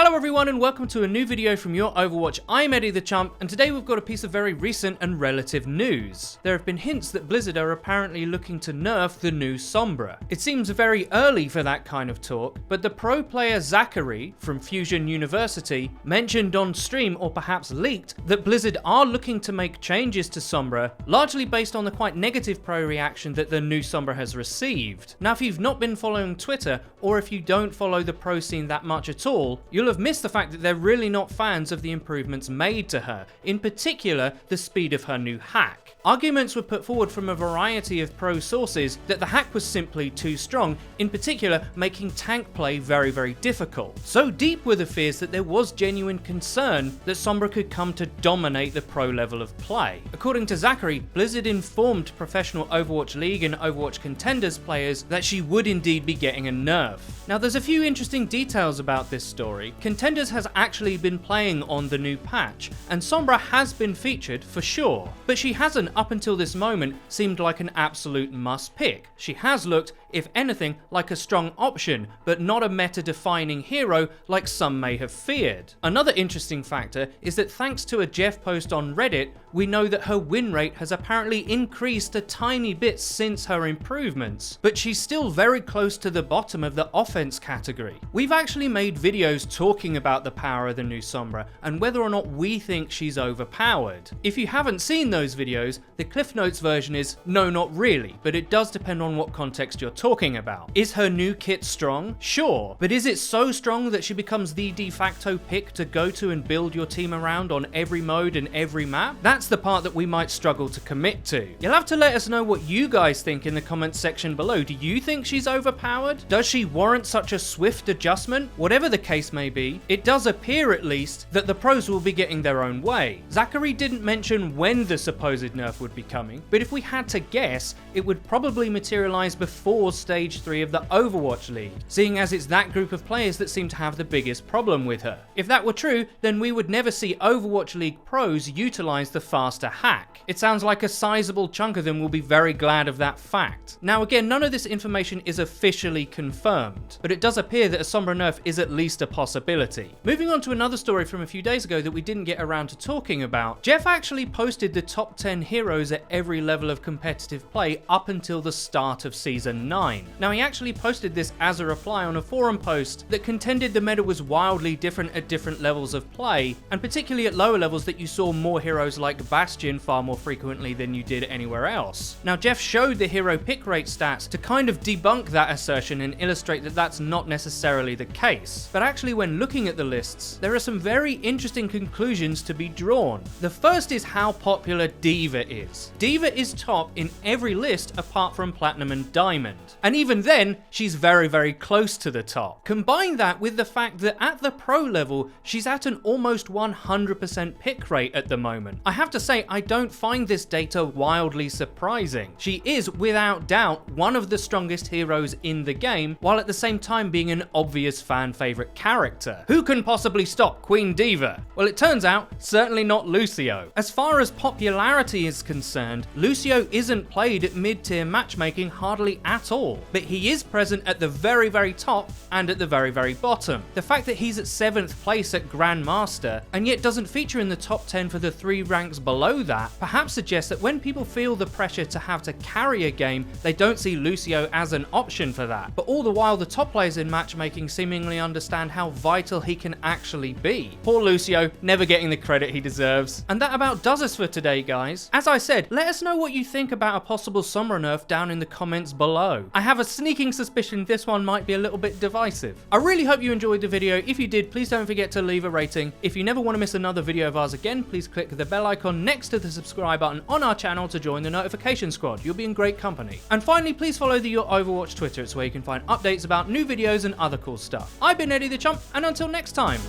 Hello everyone and welcome to a new video from Your Overwatch. I'm Eddie the Chump, and today we've got a piece of very recent and relative news. There have been hints that Blizzard are apparently looking to nerf the new Sombra. It seems very early for that kind of talk, but the pro player Zachary from Fusion University mentioned on stream, or perhaps leaked, that Blizzard are looking to make changes to Sombra, largely based on the quite negative pro reaction that the new Sombra has received. Now, if you've not been following Twitter, or if you don't follow the pro scene that much at all, you'll have missed the fact that they're really not fans of the improvements made to her, in particular the speed of her new hack. Arguments were put forward from a variety of pro sources that the hack was simply too strong, in particular making tank play very difficult. So deep were the fears that there was genuine concern that Sombra could come to dominate the pro level of play. According to Zachary, Blizzard informed professional Overwatch League and Overwatch Contenders players that she would indeed be getting a nerf. Now, there's a few interesting details about this story. Contenders has actually been playing on the new patch, and Sombra has been featured for sure, but she hasn't up until this moment seemed like an absolute must pick. She has looked, if anything, like a strong option, but not a meta-defining hero like some may have feared. Another interesting factor is that thanks to a Jeff post on Reddit, we know that her win rate has apparently increased a tiny bit since her improvements, but she's still very close to the bottom of the offense category. We've actually made videos talking about the power of the new Sombra and whether or not we think she's overpowered. If you haven't seen those videos, the Cliff Notes version is no, not really, but it does depend on what context you're talking about. Is her new kit strong? Sure, but is it so strong that she becomes the de facto pick to go to and build your team around on every mode and every map? That's the part that we might struggle to commit to. You'll have to let us know what you guys think in the comments section below. Do you think she's overpowered? Does she warrant such a swift adjustment? Whatever the case may be, it does appear at least that the pros will be getting their own way. Zachary didn't mention when the supposed nerf would be coming, but if we had to guess, it would probably materialize before Stage 3 of the Overwatch League, seeing as it's that group of players that seem to have the biggest problem with her. If that were true, then we would never see Overwatch League pros utilize the faster hack. It sounds like a sizable chunk of them will be very glad of that fact. Now again, none of this information is officially confirmed, but it does appear that a Sombra nerf is at least a possibility. Moving on to another story from a few days ago that we didn't get around to talking about, Jeff actually posted the top 10 heroes at every level of competitive play up until the start of Season 9. Now, he actually posted this as a reply on a forum post that contended the meta was wildly different at different levels of play, and particularly at lower levels that you saw more heroes like Bastion far more frequently than you did anywhere else. Now, Jeff showed the hero pick rate stats to kind of debunk that assertion and illustrate that that's not necessarily the case. But actually, when looking at the lists, there are some very interesting conclusions to be drawn. The first is how popular D.Va is. D.Va is top in every list apart from Platinum and Diamond. And even then, she's very close to the top. Combine that with the fact that at the pro level, she's at an almost 100% pick rate at the moment. I have to say, I don't find this data wildly surprising. She is, without doubt, one of the strongest heroes in the game, while at the same time being an obvious fan favorite character. Who can possibly stop Queen D.Va? Well, it turns out, certainly not Lucio. As far as popularity is concerned, Lucio isn't played at mid-tier matchmaking hardly at all, but he is present at the very top and at the very bottom. The fact that he's at 7th place at Grandmaster and yet doesn't feature in the top 10 for the 3 ranks below that perhaps suggests that when people feel the pressure to have to carry a game, they don't see Lucio as an option for that. But all the while, the top players in matchmaking seemingly understand how vital he can actually be. Poor Lucio, never getting the credit he deserves. And that about does us for today, guys. As I said, let us know what you think about a possible Sombra nerf down in the comments below. I have a sneaking suspicion this one might be a little bit divisive. I really hope you enjoyed the video. If you did, please don't forget to leave a rating. If you never want to miss another video of ours again, please click the bell icon next to the subscribe button on our channel to join the notification squad. You'll be in great company. And finally, please follow the Your Overwatch Twitter. It's where you can find updates about new videos and other cool stuff. I've been Eddie the Chump, and until next time.